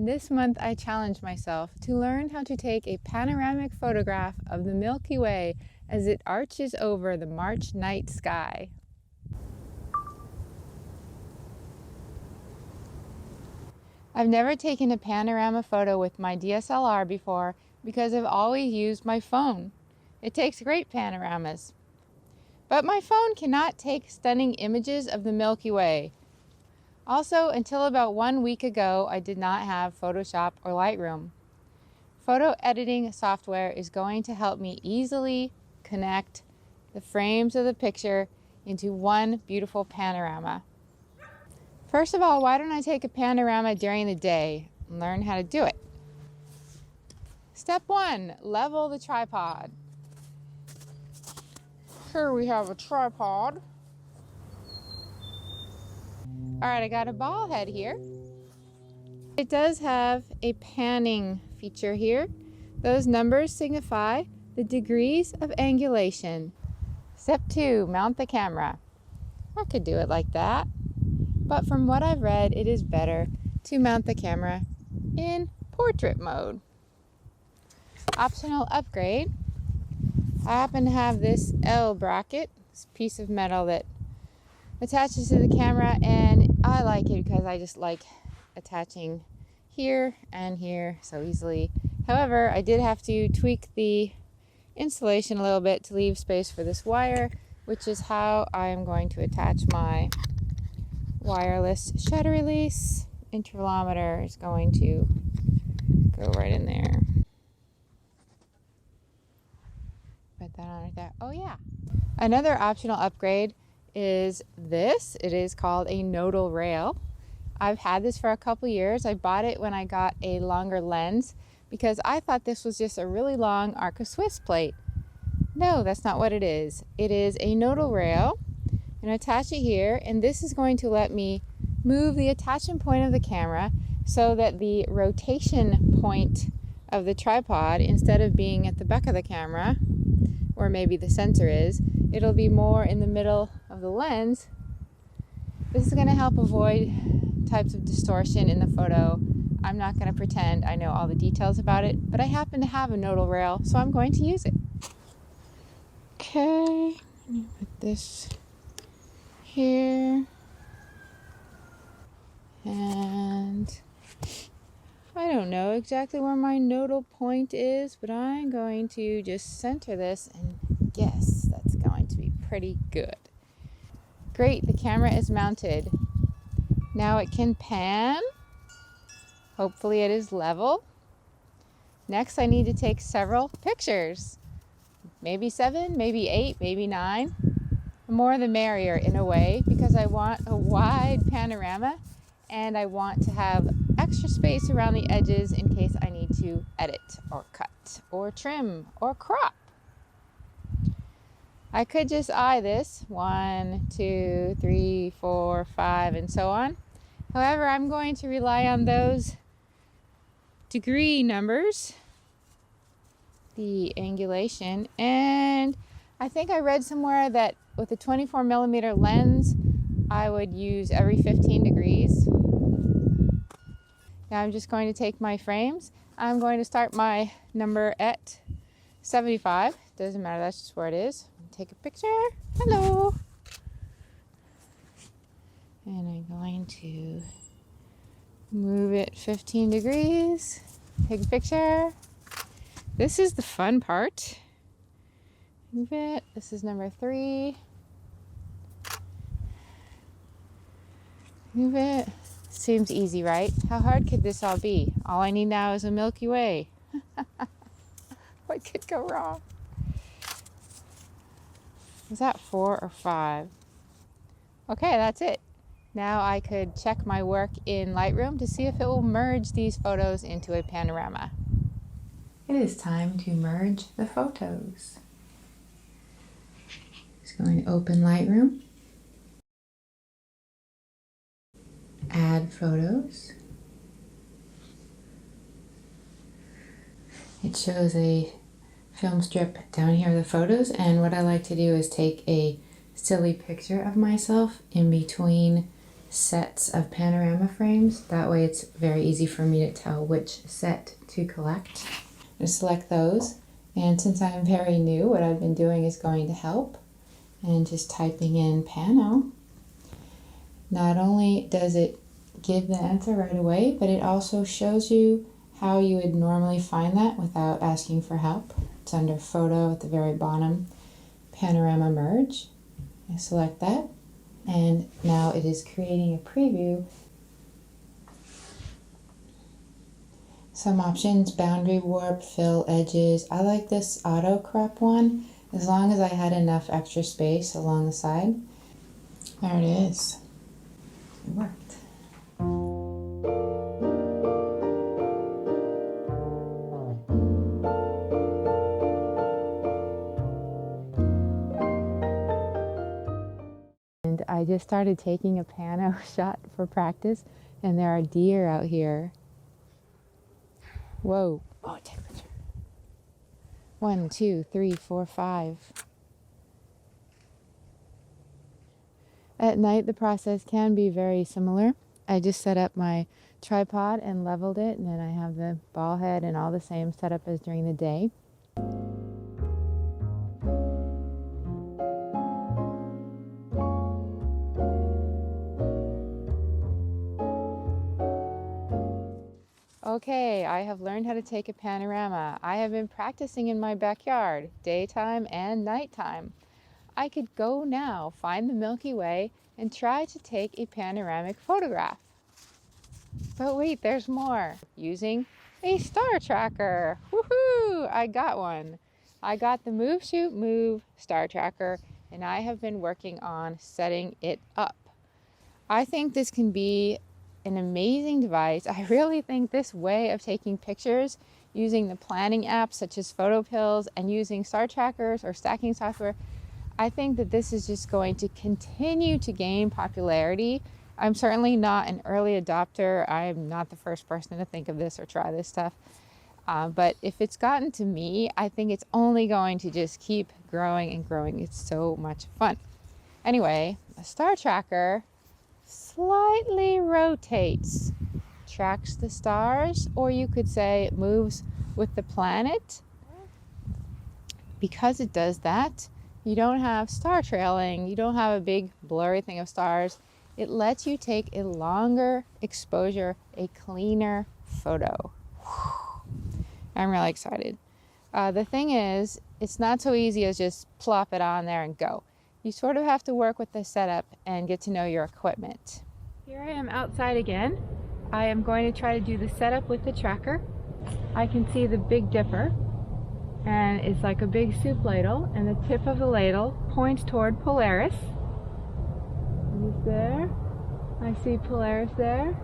And this month I challenged myself to learn how to take a panoramic photograph of the Milky Way as it arches over the March night sky. I've never taken a panorama photo with my DSLR before because I've always used my phone. It takes great panoramas. But my phone cannot take stunning images of the Milky Way. Also, until about 1 week ago, I did not have Photoshop or Lightroom. Photo editing software is going to help me easily connect the frames of the picture into one beautiful panorama. First of all, why don't I take a panorama during the day and learn how to do it? Step 1, level the tripod. Here we have a tripod. All right, I got a ball head here. It does have a panning feature here. Those numbers signify the degrees of angulation. Step 2, mount the camera. I could do it like that, but from what I've read, it is better to mount the camera in portrait mode. Optional upgrade. I happen to have this L bracket, this piece of metal that attaches to the camera, and I like it because I just like attaching here and here so easily. However, I did have to tweak the installation a little bit to leave space for this wire, which is how I am going to attach my wireless shutter release. Intervalometer is going to go right in there. Put that on right there. Oh yeah. Another optional upgrade is this. It is called a nodal rail. I've had this for a couple years. I bought it when I got a longer lens because I thought this was just a really long arc of Swiss plate. No, that's not what it is. It is a nodal rail. I'm going to attach it here, and this is going to let me move the attachment point of the camera so that the rotation point of the tripod, instead of being at the back of the camera, or maybe the sensor is, it'll be more in the middle of the lens. This is going to help avoid types of distortion in the photo. I'm not going to pretend I know all the details about it, but I happen to have a nodal rail, so I'm going to use it. Okay, let me put this here. And I don't know exactly where my nodal point is, but I'm going to just center this and guess that's going to be pretty good. Great, the camera is mounted. Now it can pan. Hopefully it is level. Next I need to take several pictures. Maybe 7, maybe 8, maybe 9. The more the merrier in a way, because I want a wide panorama and I want to have extra space around the edges in case I need to edit or cut or trim or crop. I could just eye this 1, 2, 3, 4, 5, and so on. However, I'm going to rely on those degree numbers, the angulation, and I think I read somewhere that with a 24mm lens, I would use every 15 degrees. Now I'm just going to take my frames. I'm going to start my number at 75. Doesn't matter, that's just where it is. Take a picture. Hello. And I'm going to move it 15 degrees. Take a picture. This is the fun part. Move it. This is number 3. Move it. Seems easy, right? How hard could this all be? All I need now is a Milky Way. What could go wrong? Was that 4 or 5? Okay, that's it. Now I could check my work in Lightroom to see if it will merge these photos into a panorama. It is time to merge the photos. Just going to open Lightroom. Add photos. It shows a film strip down here of the photos, and what I like to do is take a silly picture of myself in between sets of panorama frames. That way it's very easy for me to tell which set to collect. I'm going to select those, and since I'm very new, what I've been doing is going to help and just typing in pano. Not only does it give the answer right away, but it also shows you how you would normally find that without asking for help. It's under photo at the very bottom, panorama merge. I select that, and now it is creating a preview. Some options: boundary warp, fill edges. I like this auto crop one, as long as I had enough extra space along the side. There it is. It worked. And I just started taking a pano shot for practice, and there are deer out here. Whoa. Oh, take a picture. 1, 2, 3, 4, 5. At night, the process can be very similar. I just set up my tripod and leveled it, and then I have the ball head and all the same setup as during the day. Okay, I have learned how to take a panorama. I have been practicing in my backyard, daytime and nighttime. I could go now, find the Milky Way, and try to take a panoramic photograph. But wait, there's more. Using a star tracker. Woohoo! I got one. I got the Move Shoot Move star tracker, and I have been working on setting it up. I think this can be an amazing device. I really think this way of taking pictures using the planning apps such as PhotoPills and using star trackers or stacking software, I think that this is just going to continue to gain popularity. I'm certainly not an early adopter. I am not the first person to think of this or try this stuff. But if it's gotten to me, I think it's only going to just keep growing and growing. It's so much fun. Anyway, a star tracker slightly rotates, tracks the stars, or you could say it moves with the planet. Because it does that, you don't have star trailing, you don't have a big blurry thing of stars. It lets you take a longer exposure, a cleaner photo. I'm really excited. The thing is, it's not so easy as just plop it on there and go. You sort of have to work with the setup and get to know your equipment. Here I am outside again. I am going to try to do the setup with the tracker. I can see the Big Dipper, and it's like a big soup ladle, and the tip of the ladle points toward Polaris. He's there. I see Polaris there.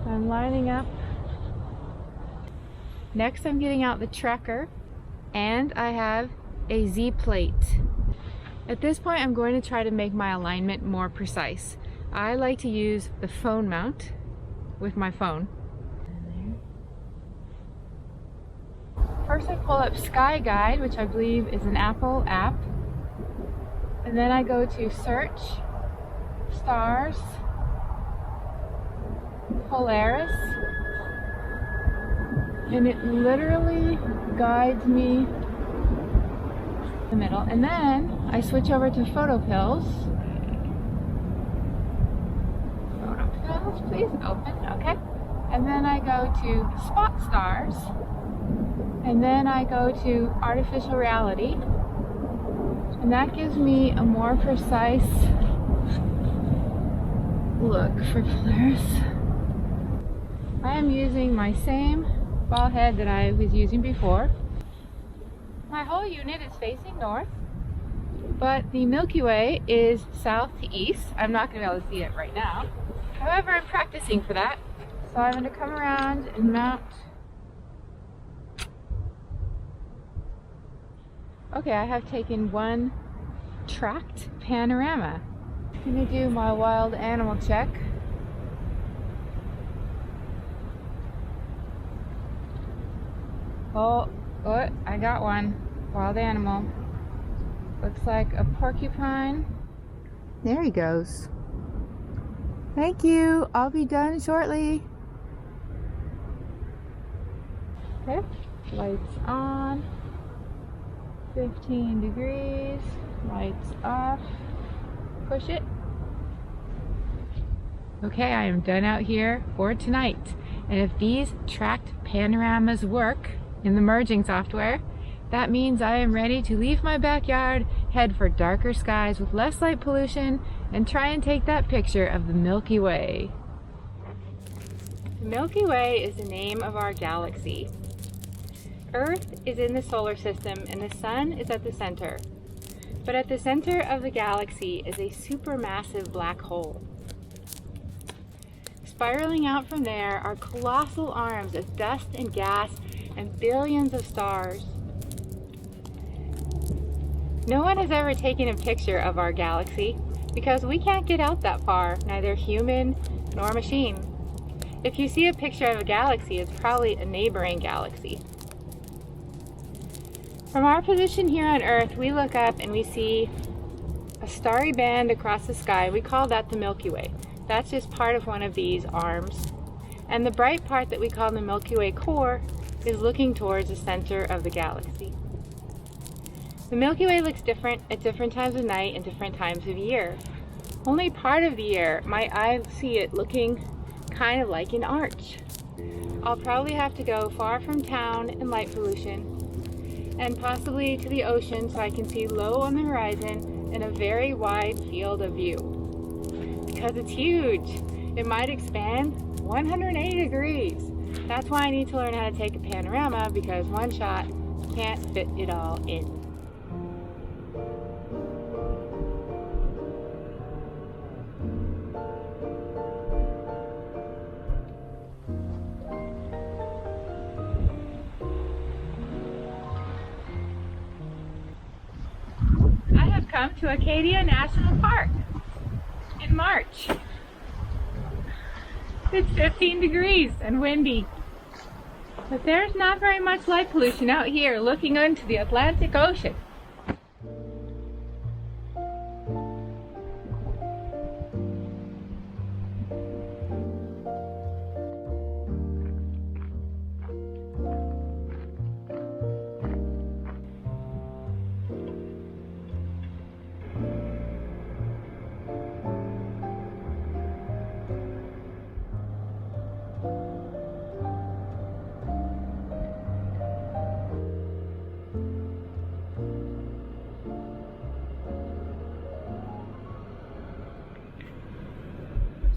I'm lining up. Next, I'm getting out the tracker, and I have a Z plate. At this point, I'm going to try to make my alignment more precise. I like to use the phone mount with my phone. First, I pull up Sky Guide, which I believe is an Apple app. And then I go to Search, Stars, Polaris, and it literally guides me the middle, and then I switch over to PhotoPills. PhotoPills, please open. Okay, and then I go to Spot Stars, and then I go to Artificial Reality, and that gives me a more precise look for Polaris. I am using my same ball head that I was using before. My whole unit is facing north, but the Milky Way is south to east. I'm not going to be able to see it right now. However, I'm practicing for that. So I'm going to come around and mount. Okay, I have taken one tracked panorama. I'm going to do my wild animal check. Oh, I got one. Wild animal. Looks like a porcupine. There he goes. Thank you. I'll be done shortly. Okay, lights on. 15 degrees. Lights off. Push it. Okay, I am done out here for tonight. And if these tracked panoramas work in the merging software, that means I am ready to leave my backyard, head for darker skies with less light pollution, and try and take that picture of the Milky Way. The Milky Way is the name of our galaxy. Earth is in the solar system and the sun is at the center. But at the center of the galaxy is a supermassive black hole. Spiraling out from there are colossal arms of dust and gas and billions of stars. No one has ever taken a picture of our galaxy because we can't get out that far, neither human nor machine. If you see a picture of a galaxy, it's probably a neighboring galaxy. From our position here on Earth, we look up and we see a starry band across the sky. We call that the Milky Way. That's just part of one of these arms. And the bright part that we call the Milky Way core is looking towards the center of the galaxy. The Milky Way looks different at different times of night and different times of year. Only part of the year might I see it looking kind of like an arch. I'll probably have to go far from town and light pollution, and possibly to the ocean so I can see low on the horizon and a very wide field of view. Because it's huge. It might expand 180 degrees. That's why I need to learn how to take a panorama, because one shot can't fit it all in. I have come to Acadia National Park in March. It's 15 degrees and windy, but there's not very much light pollution out here looking into the Atlantic Ocean.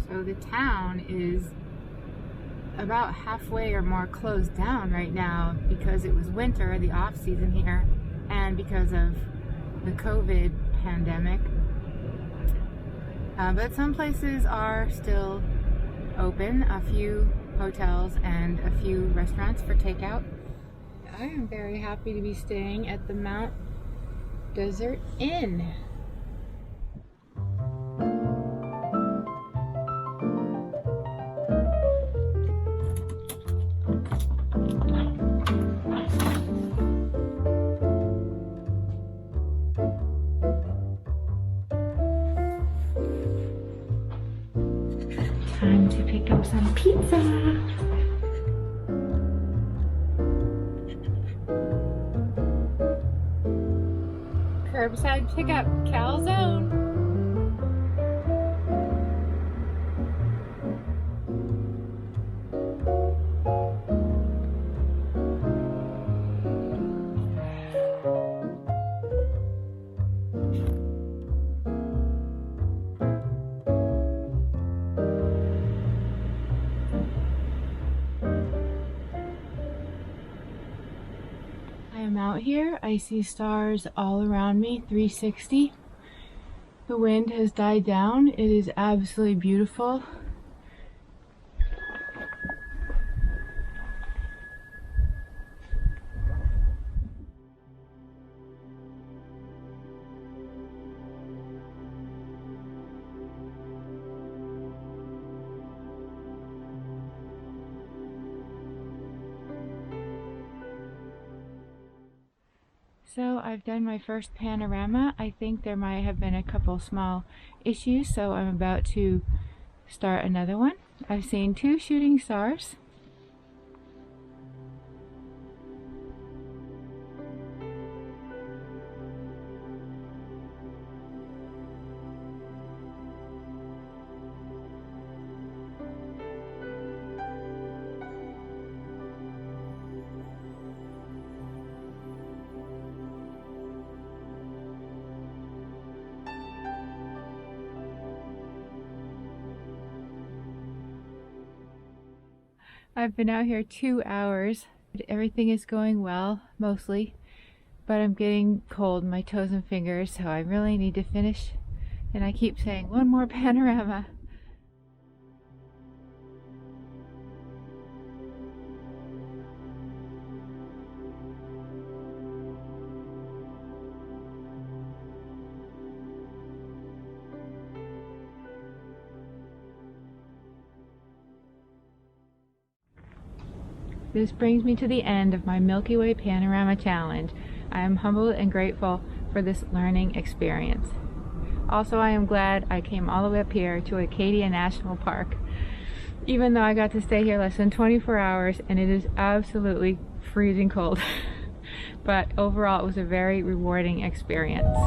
So the town is about halfway or more closed down right now because it was winter, the off season here, and because of the COVID pandemic. But some places are still open, a few hotels and a few restaurants for takeout. I am very happy to be staying at the Mount Desert Inn. Time to pick up some pizza. Curbside pickup, calzone. I'm out here. I see stars all around me, 360. The wind has died down. It is absolutely beautiful. So I've done my first panorama. I think there might have been a couple small issues, so I'm about to start another one. I've seen 2 shooting stars. I've been out here 2 hours. Everything is going well, mostly, but I'm getting cold in my toes and fingers, so I really need to finish. And I keep saying, one more panorama. This brings me to the end of my Milky Way Panorama Challenge. I am humbled and grateful for this learning experience. Also, I am glad I came all the way up here to Acadia National Park, even though I got to stay here less than 24 hours and it is absolutely freezing cold. But overall, it was a very rewarding experience.